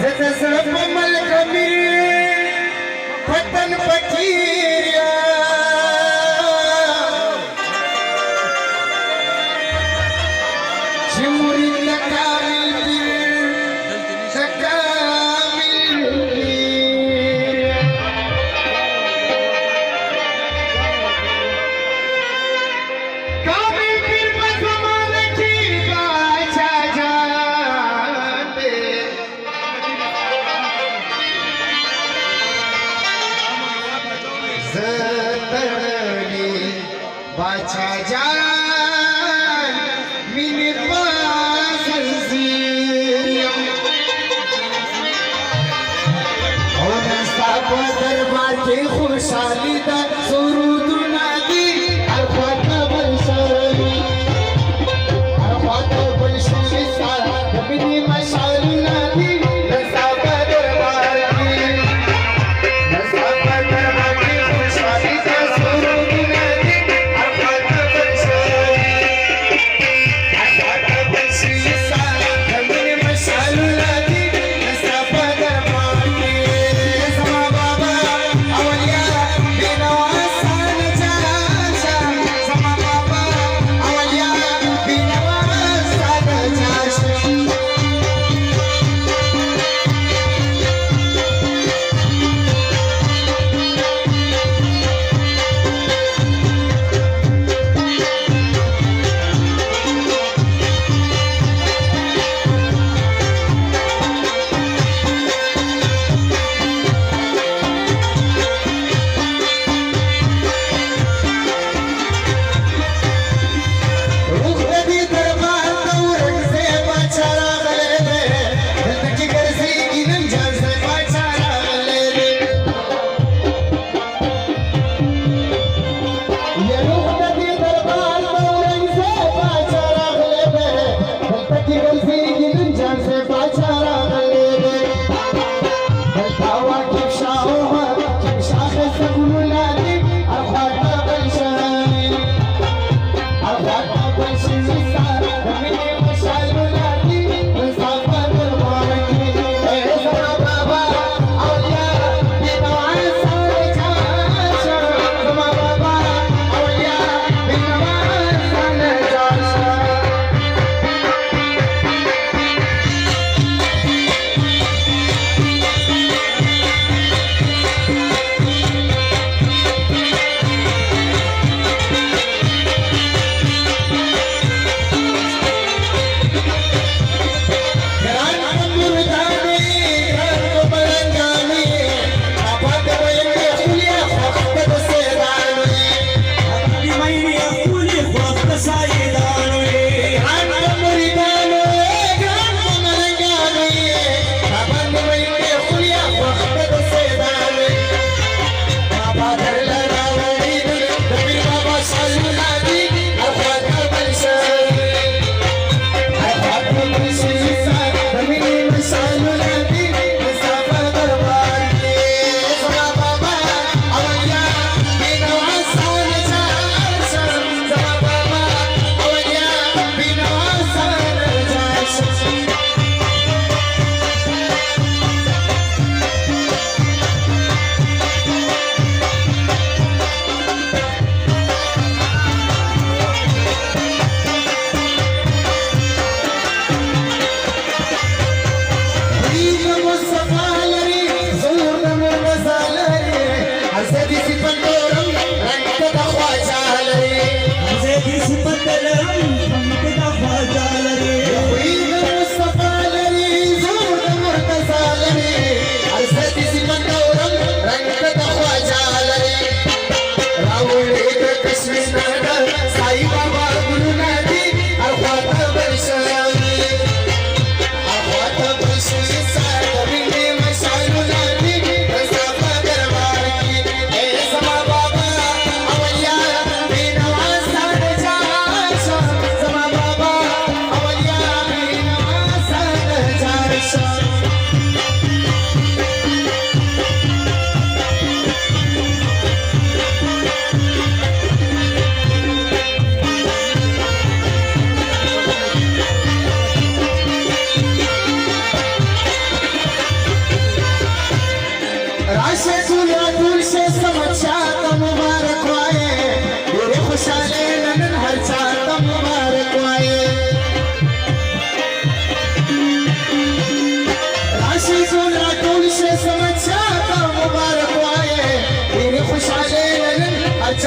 زدزرب ملغمي فتن فكيريا شموري لكامل बाचा जान मिनी पास ज़ियम और साब दरबार के खुशाली दा सुरूद नादी अरफात बलशरी सा मिनी मशाल नादी साब दरबार की साब दरबार की खुशाली दा सुरूद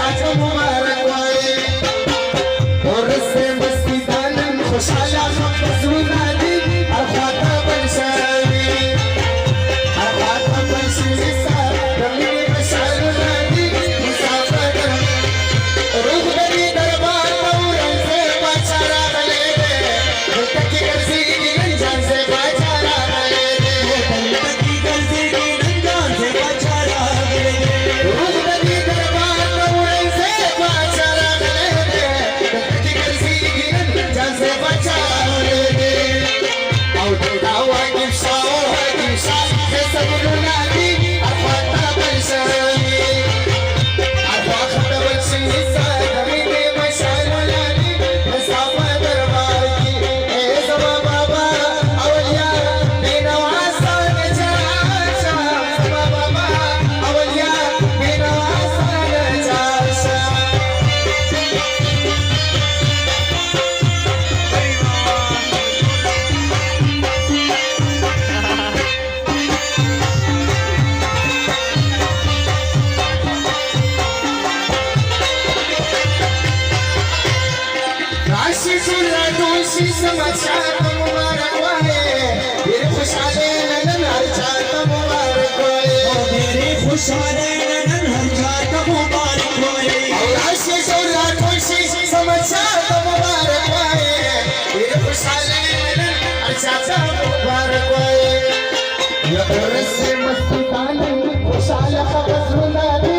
چاچ مبارک وای ورس مستی دانن خوشاله خبر زونه دی اخواته بلشاوي اخواته بلشي سار دمي مشعلونه دی مسافر روح دې دربار نور سے بچا راغلې دلته کې ګرځي جان سے بچا راغلې دلته کې ګرځي جان سے بچا راغلې روح دې دربار نور سے بچا راغلې دلته کې ګرځي جان سے بچا راغلې او دا واګي شاو واګي شاو چې سمونه دي اخواته بلشاوي اخواته بلشي سار دمي مشعلونه دي مسافر دربار کی اے زما بابا اولیا بینواسا نجاشا زما بابا اولیا بینواسا نجاشا راشي سولا دوشي سماچار مبارک وای ډېر خوشاله نن هر چاته مبارک وای मेरे खुशाले नन हर जात मुबारक होए او راشي سولا دوشي سماچار مبارک وای ډېر خوشاله نن هر چاته مبارک وای یا ورسه مستانه خوشاله خبر زونه دی